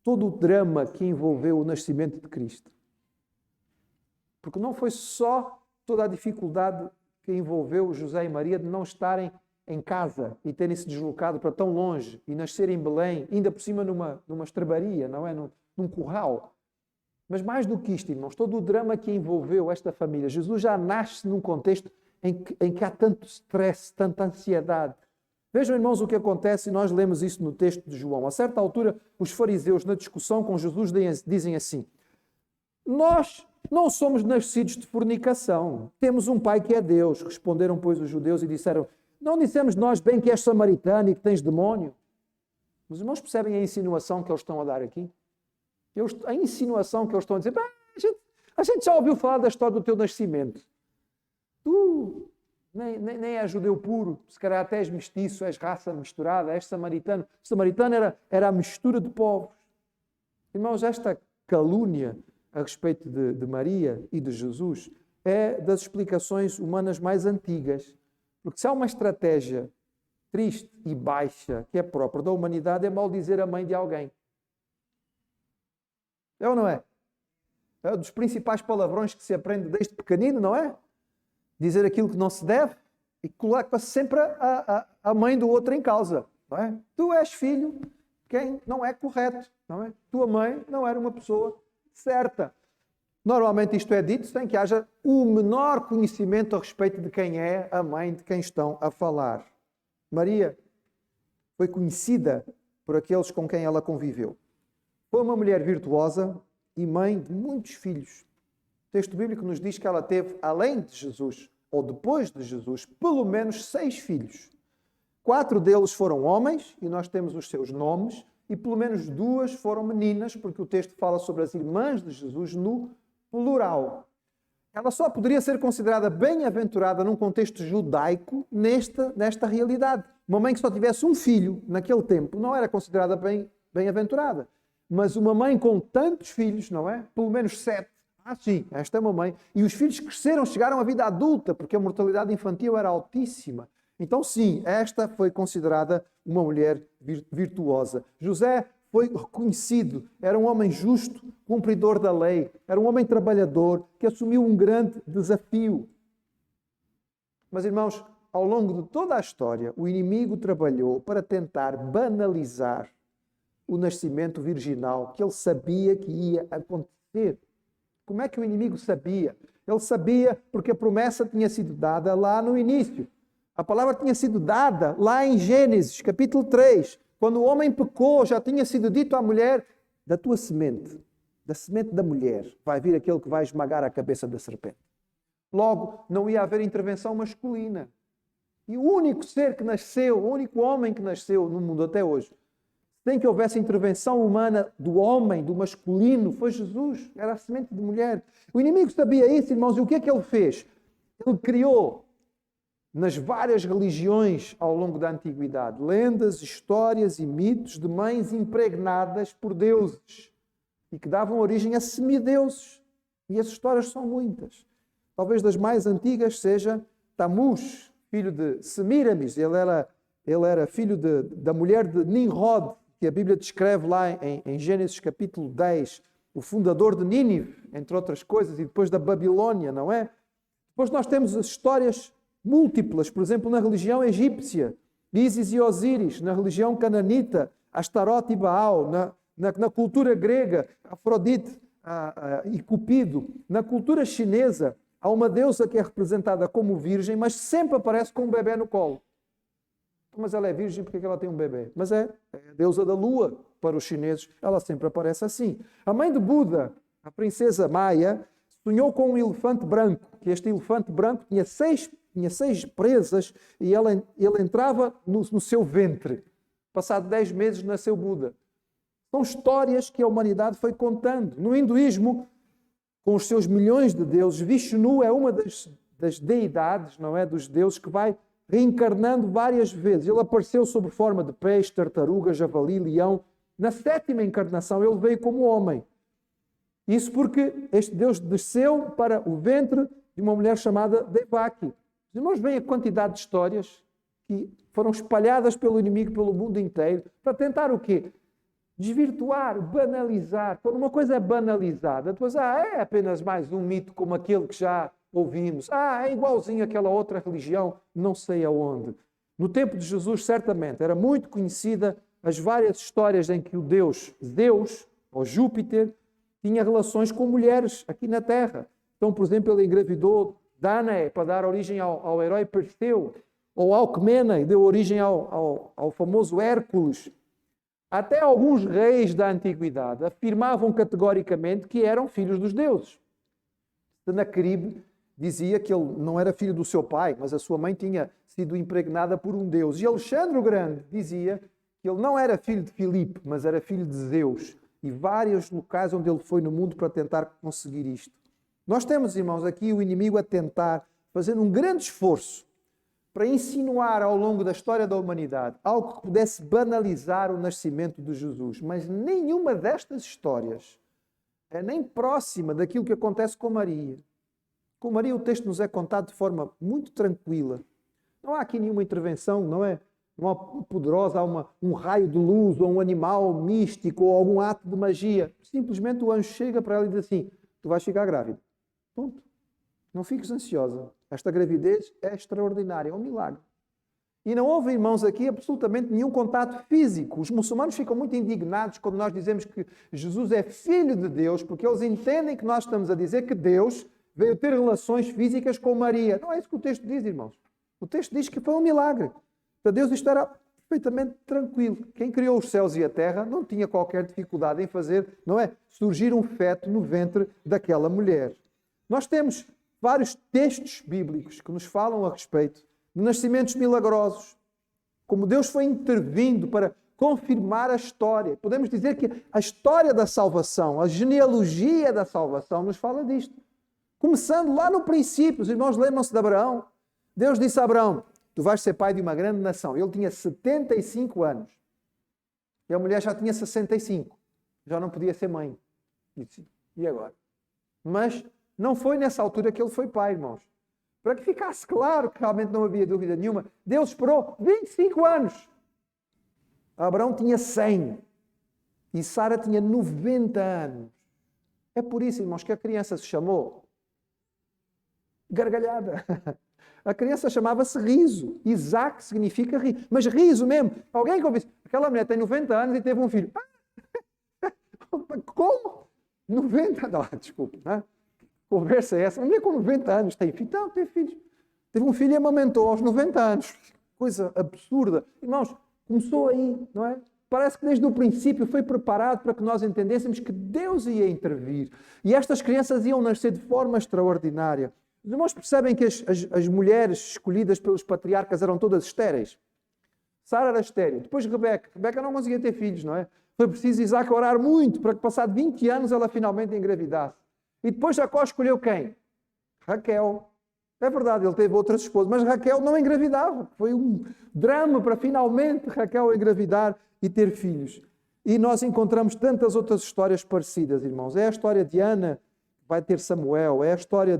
todo o drama que envolveu o nascimento de Cristo. Porque não foi só toda a dificuldade que envolveu José e Maria de não estarem em casa e terem se deslocado para tão longe e nascer em Belém, ainda por cima numa estrebaria, não é? Num curral. Mas mais do que isto, irmãos, todo o drama que envolveu esta família. Jesus já nasce num contexto em que há tanto stress, tanta ansiedade. Vejam, irmãos, o que acontece, e nós lemos isso no texto de João. A certa altura, os fariseus, na discussão com Jesus, dizem assim, nós não somos nascidos de fornicação. Temos um pai que é Deus. Responderam, pois, os judeus e disseram, não dissemos nós bem que és samaritano e que tens demónio? Os irmãos percebem a insinuação que eles estão a dar aqui? A insinuação que eles estão a dizer, a gente já ouviu falar da história do teu nascimento. Tu nem és judeu puro, se calhar até és mestiço, és raça misturada, és samaritano. Samaritano era a mistura de povos. Irmãos, esta calúnia a respeito de Maria e de Jesus é das explicações humanas mais antigas. Porque se há uma estratégia triste e baixa que é própria da humanidade, é maldizer a mãe de alguém. É ou não é? É um dos principais palavrões que se aprende desde pequenino, não é? Dizer aquilo que não se deve e coloca-se sempre a mãe do outro em causa. Não é? Tu és filho de quem não é correto. Não é? Tua mãe não era uma pessoa certa. Normalmente isto é dito sem que haja o menor conhecimento a respeito de quem é a mãe de quem estão a falar. Maria foi conhecida por aqueles com quem ela conviveu. Foi uma mulher virtuosa e mãe de muitos filhos. O texto bíblico nos diz que ela teve, além de Jesus, ou depois de Jesus, pelo menos 6 filhos. 4 deles foram homens, e nós temos os seus nomes, e pelo menos 2 foram meninas, porque o texto fala sobre as irmãs de Jesus no plural. Ela só poderia ser considerada bem-aventurada num contexto judaico nesta realidade. Uma mãe que só tivesse um filho naquele tempo não era considerada bem-aventurada. Mas uma mãe com tantos filhos, não é? Pelo menos 7. Sim, esta é uma mãe. E os filhos cresceram, chegaram à vida adulta, porque a mortalidade infantil era altíssima. Então, sim, esta foi considerada uma mulher virtuosa. José foi reconhecido, era um homem justo, cumpridor da lei, era um homem trabalhador, que assumiu um grande desafio. Mas, irmãos, ao longo de toda a história, o inimigo trabalhou para tentar banalizar o nascimento virginal, que ele sabia que ia acontecer. Como é que o inimigo sabia? Ele sabia porque a promessa tinha sido dada lá no início. A palavra tinha sido dada lá em Gênesis, capítulo 3. Quando o homem pecou, já tinha sido dito à mulher, da tua semente, da semente da mulher, vai vir aquele que vai esmagar a cabeça da serpente. Logo, não ia haver intervenção masculina. E o único ser que nasceu, o único homem que nasceu no mundo até hoje, sem que houvesse intervenção humana do homem, do masculino, foi Jesus. Era a semente de mulher. O inimigo sabia isso, irmãos, e o que é que ele fez? Ele criou, nas várias religiões ao longo da antiguidade, lendas, histórias e mitos de mães impregnadas por deuses e que davam origem a semideuses. E as histórias são muitas. Talvez das mais antigas seja Tamuz, filho de Semíramis. Ele era filho da mulher de Nimrod, que a Bíblia descreve lá em Gênesis capítulo 10, o fundador de Nínive, entre outras coisas, e depois da Babilônia, não é? Depois nós temos as histórias múltiplas, por exemplo, na religião egípcia, Ísis e Osíris, na religião cananita, Astarote e Baal, na cultura grega, Afrodite e Cupido, na cultura chinesa, há uma deusa que é representada como virgem, mas sempre aparece com um bebê no colo. Mas ela é virgem porque ela tem um bebê. Mas é a deusa da lua para os chineses. Ela sempre aparece assim. A mãe de Buda, a princesa Maia, sonhou com um elefante branco. Que este elefante branco tinha seis presas e ele entrava no seu ventre. Passado 10 meses nasceu Buda. São histórias que a humanidade foi contando. No hinduísmo, com os seus milhões de deuses, Vishnu é uma das deidades, não é, dos deuses que vai reencarnando várias vezes. Ele apareceu sob forma de peixe, tartaruga, javali, leão. Na 7ª encarnação ele veio como homem. Isso porque este Deus desceu para o ventre de uma mulher chamada Devaki. Os irmãos veem a quantidade de histórias que foram espalhadas pelo inimigo pelo mundo inteiro para tentar o quê? Desvirtuar, banalizar. Quando uma coisa é banalizada, depois é apenas mais um mito como aquele que já ouvimos. É igualzinho àquela outra religião, não sei aonde. No tempo de Jesus, certamente, era muito conhecida as várias histórias em que o Deus, Zeus, ou Júpiter, tinha relações com mulheres aqui na Terra. Então, por exemplo, ele engravidou Danae para dar origem ao herói Perseu, ou Alcmena, e deu origem ao famoso Hércules. Até alguns reis da antiguidade afirmavam categoricamente que eram filhos dos deuses. Senaqueribe dizia que ele não era filho do seu pai, mas a sua mãe tinha sido impregnada por um deus. E Alexandre o Grande dizia que ele não era filho de Filipe, mas era filho de Zeus. E vários locais onde ele foi no mundo para tentar conseguir isto. Nós temos, irmãos, aqui o inimigo a tentar fazer um grande esforço para insinuar ao longo da história da humanidade algo que pudesse banalizar o nascimento de Jesus. Mas nenhuma destas histórias é nem próxima daquilo que acontece com Maria. Com Maria o texto nos é contado de forma muito tranquila. Não há aqui nenhuma intervenção, não é? Não há poderosa, há um raio de luz, ou um animal místico, ou algum ato de magia. Simplesmente o anjo chega para ela e diz assim, tu vais ficar grávida. Ponto. Não fiques ansiosa. Esta gravidez é extraordinária, é um milagre. E não houve, irmãos, aqui absolutamente nenhum contato físico. Os muçulmanos ficam muito indignados quando nós dizemos que Jesus é filho de Deus, porque eles entendem que nós estamos a dizer que Deus veio ter relações físicas com Maria. Não é isso que o texto diz, irmãos. O texto diz que foi um milagre. Para Deus isto era perfeitamente tranquilo. Quem criou os céus e a terra não tinha qualquer dificuldade em fazer, não é? Surgir um feto no ventre daquela mulher. Nós temos vários textos bíblicos que nos falam a respeito de nascimentos milagrosos. Como Deus foi intervindo para confirmar a história. Podemos dizer que a história da salvação, a genealogia da salvação nos fala disto. Começando lá no princípio, os irmãos lembram-se de Abraão. Deus disse a Abraão, tu vais ser pai de uma grande nação. Ele tinha 75 anos. E a mulher já tinha 65. Já não podia ser mãe. E disse, e agora? Mas não foi nessa altura que ele foi pai, irmãos. Para que ficasse claro que realmente não havia dúvida nenhuma, Deus esperou 25 anos. Abraão tinha 100 e Sara tinha 90 anos. É por isso, irmãos, que a criança se chamou gargalhada. A criança chamava-se Riso. Isaac significa rir. Mas riso mesmo. Alguém que ouve isso, aquela mulher tem 90 anos e teve um filho. Como? 90? Não, desculpe. Não é? Conversa é essa? Uma mulher com 90 anos tem filho? Não, tem filhos. Teve um filho e amamentou aos 90 anos. Coisa absurda. Irmãos, começou aí, não é? Parece que desde o princípio foi preparado para que nós entendêssemos que Deus ia intervir. E estas crianças iam nascer de forma extraordinária. Os irmãos percebem que as mulheres escolhidas pelos patriarcas eram todas estéreis? Sara era estéril. Depois Rebeca. Rebeca não conseguia ter filhos, não é? Foi preciso Isaac orar muito para que, passado 20 anos, ela finalmente engravidasse. E depois Jacó escolheu quem? Raquel. É verdade, ele teve outras esposas, mas Raquel não engravidava. Foi um drama para finalmente Raquel engravidar e ter filhos. E nós encontramos tantas outras histórias parecidas, irmãos. É a história de Ana, que vai ter Samuel. É a história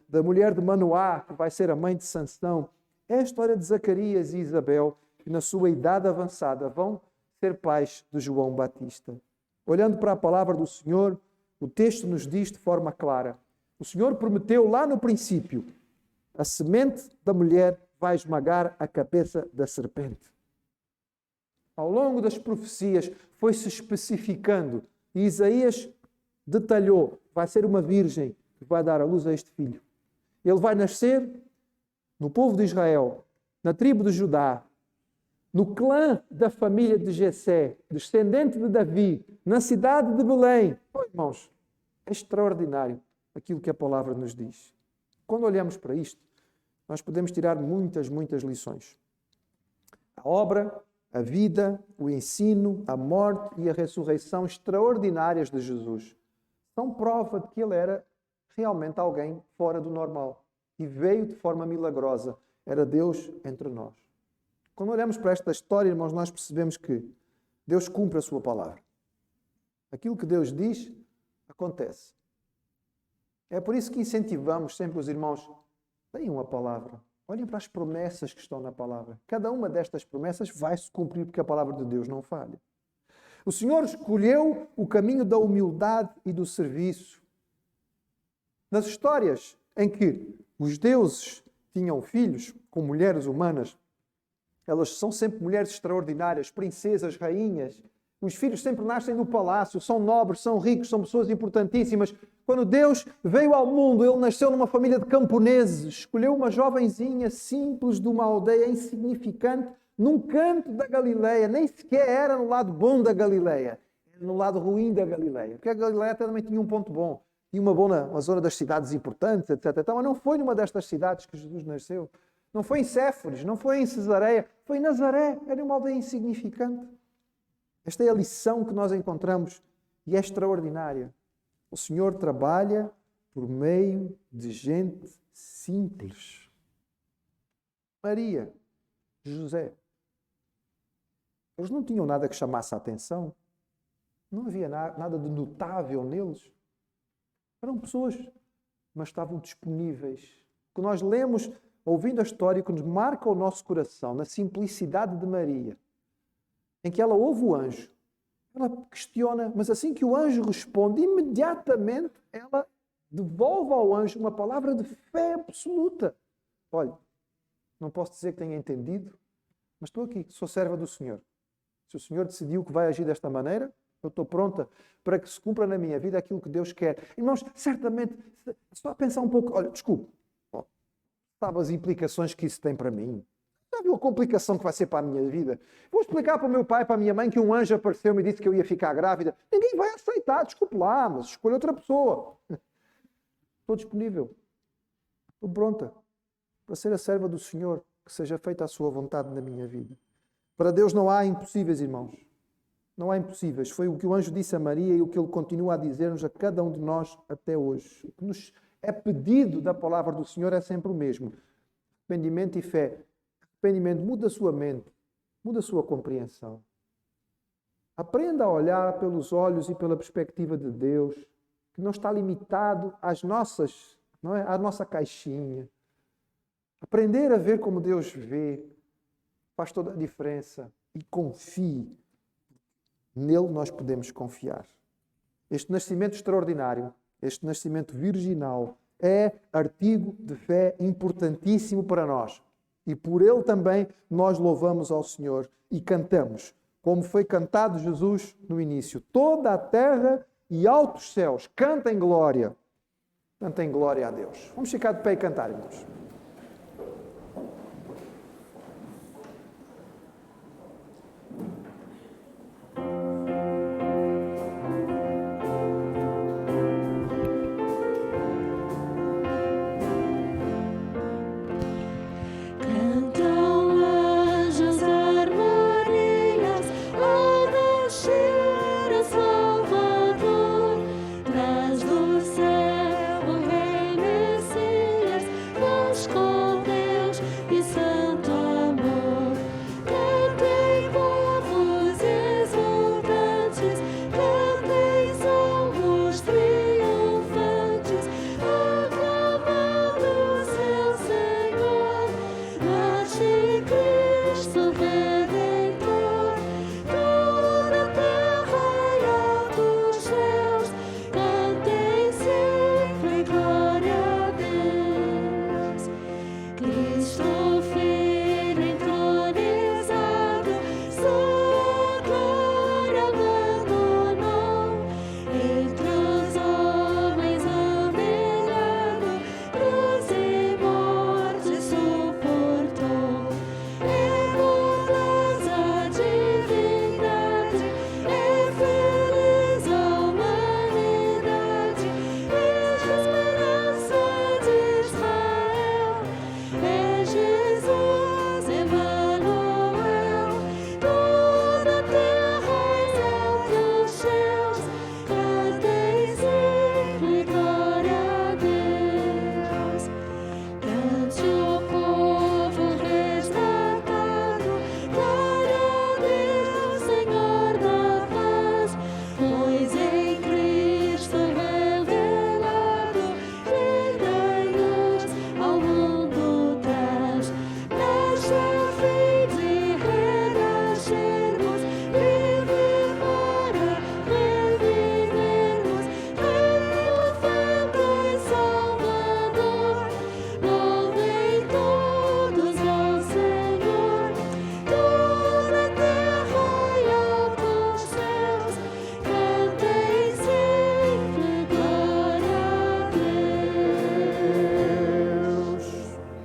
da mulher de Manoá, que vai ser a mãe de Sansão. É a história de Zacarias e Isabel, que na sua idade avançada vão ser pais de João Batista. Olhando para a palavra do Senhor, o texto nos diz de forma clara. O Senhor prometeu lá no princípio, a semente da mulher vai esmagar a cabeça da serpente. Ao longo das profecias foi-se especificando e Isaías detalhou, vai ser uma virgem que vai dar à luz a este filho. Ele vai nascer no povo de Israel, na tribo de Judá, no clã da família de Jessé, descendente de Davi, na cidade de Belém. Oh, irmãos, é extraordinário aquilo que a palavra nos diz. Quando olhamos para isto, nós podemos tirar muitas, muitas lições. A obra, a vida, o ensino, a morte e a ressurreição extraordinárias de Jesus são prova de que ele era realmente alguém fora do normal e veio de forma milagrosa. Era Deus entre nós. Quando olhamos para esta história, irmãos, nós percebemos que Deus cumpre a sua palavra. Aquilo que Deus diz, acontece. É por isso que incentivamos sempre os irmãos, leiam a palavra, olhem para as promessas que estão na palavra. Cada uma destas promessas vai se cumprir porque a palavra de Deus não falha. O Senhor escolheu o caminho da humildade e do serviço. Nas histórias em que os deuses tinham filhos com mulheres humanas, elas são sempre mulheres extraordinárias, princesas, rainhas. Os filhos sempre nascem no palácio, são nobres, são ricos, são pessoas importantíssimas. Quando Deus veio ao mundo, ele nasceu numa família de camponeses, escolheu uma jovenzinha simples de uma aldeia insignificante, num canto da Galileia, nem sequer era no lado bom da Galileia, era no lado ruim da Galileia, porque a Galileia também tinha um ponto bom, tinha uma zona das cidades importantes, etc. Então, mas não foi numa destas cidades que Jesus nasceu. Não foi em Séforis, não foi em Cesareia, foi em Nazaré, era uma aldeia insignificante. Esta é a lição que nós encontramos e é extraordinária. O Senhor trabalha por meio de gente simples. Maria, José. Eles não tinham nada que chamasse a atenção. Não havia nada de notável neles. Eram pessoas, mas estavam disponíveis. O que nós lemos ouvindo a história que nos marca o nosso coração, na simplicidade de Maria, em que ela ouve o anjo, ela questiona, mas assim que o anjo responde, imediatamente ela devolve ao anjo uma palavra de fé absoluta. Olha, não posso dizer que tenha entendido, mas estou aqui, sou serva do Senhor. Se o Senhor decidiu que vai agir desta maneira, eu estou pronta para que se cumpra na minha vida aquilo que Deus quer. Irmãos, certamente, só a pensar um pouco, olha, desculpe, sabe as implicações que isso tem para mim? Já viu a complicação que vai ser para a minha vida? Vou explicar para o meu pai, para a minha mãe, que um anjo apareceu-me e disse que eu ia ficar grávida. Ninguém vai aceitar, desculpe lá, mas escolha outra pessoa. Estou disponível. Estou pronta para ser a serva do Senhor, que seja feita a sua vontade na minha vida. Para Deus não há impossíveis, irmãos. Não há impossíveis. Foi o que o anjo disse a Maria e o que ele continua a dizer-nos a cada um de nós até hoje. O que nos é pedido da palavra do Senhor é sempre o mesmo. Arrependimento e fé. Arrependimento muda a sua mente, muda a sua compreensão. Aprenda a olhar pelos olhos e pela perspectiva de Deus, que não está limitado às nossas, não é? À nossa caixinha. Aprender a ver como Deus vê faz toda a diferença. E confie. Nele nós podemos confiar. Este nascimento extraordinário, este nascimento virginal, é artigo de fé importantíssimo para nós. E por ele também nós louvamos ao Senhor e cantamos, como foi cantado Jesus no início. Toda a terra e altos céus cantem glória. Cantem glória a Deus. Vamos ficar de pé e cantar, irmãos.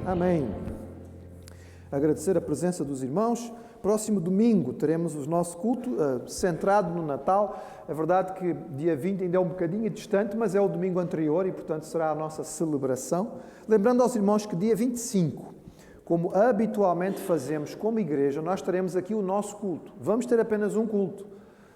Amém. Agradecer a presença dos irmãos. Próximo domingo teremos o nosso culto centrado no Natal. É verdade que dia 20 ainda é um bocadinho distante, mas é o domingo anterior e, portanto, será a nossa celebração. Lembrando aos irmãos que dia 25, como habitualmente fazemos como igreja, nós teremos aqui o nosso culto. Vamos ter apenas um culto.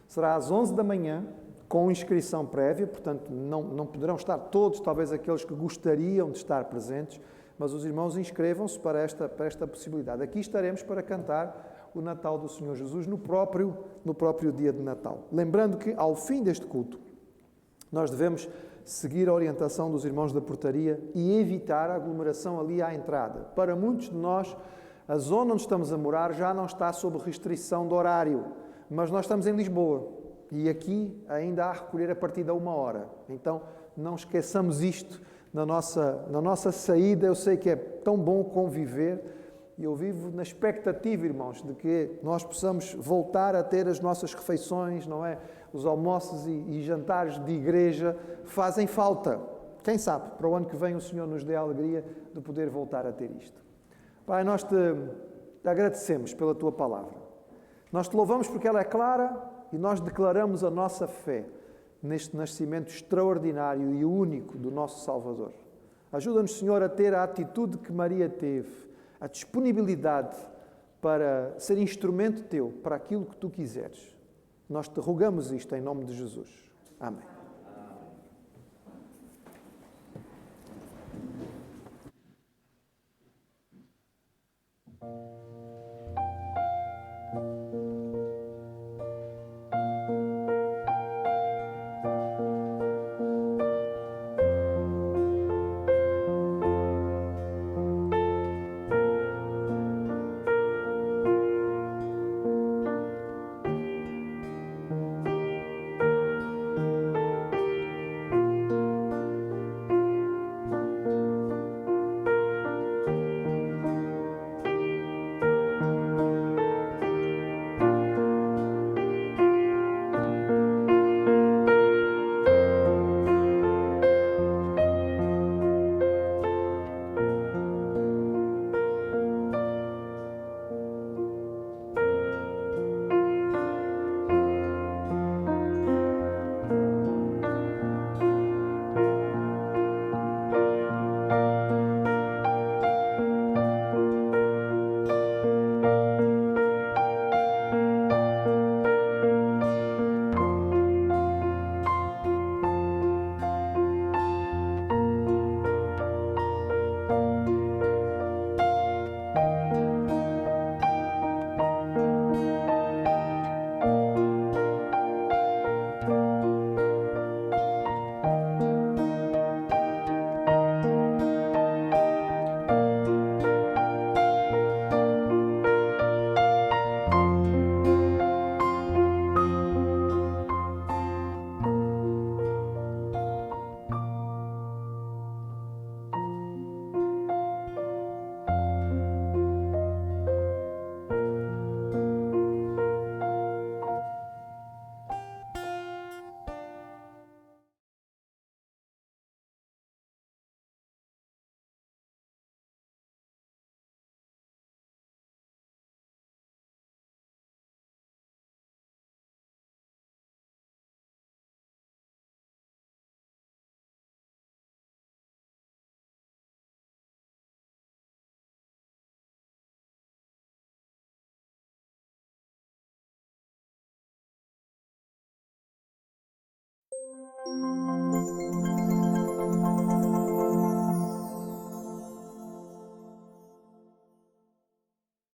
Será às 11 da manhã, com inscrição prévia, portanto, não poderão estar todos, talvez aqueles que gostariam de estar presentes, mas os irmãos inscrevam-se para esta possibilidade. Aqui estaremos para cantar o Natal do Senhor Jesus no próprio dia de Natal. Lembrando que, ao fim deste culto, nós devemos seguir a orientação dos irmãos da portaria e evitar a aglomeração ali à entrada. Para muitos de nós, a zona onde estamos a morar já não está sob restrição de horário, mas nós estamos em Lisboa e aqui ainda há a recolher a partir da 1h. Então, não esqueçamos isto na nossa saída. Eu sei que é tão bom conviver e eu vivo na expectativa, irmãos, de que nós possamos voltar a ter as nossas refeições, não é? Os almoços e jantares de igreja fazem falta. Quem sabe, para o ano que vem o Senhor nos dê a alegria de poder voltar a ter isto. Pai, nós te agradecemos pela Tua palavra. Nós te louvamos porque ela é clara e nós declaramos a nossa fé neste nascimento extraordinário e único do nosso Salvador. Ajuda-nos, Senhor, a ter a atitude que Maria teve, a disponibilidade para ser instrumento Teu, para aquilo que Tu quiseres. Nós te rogamos isto em nome de Jesus. Amém.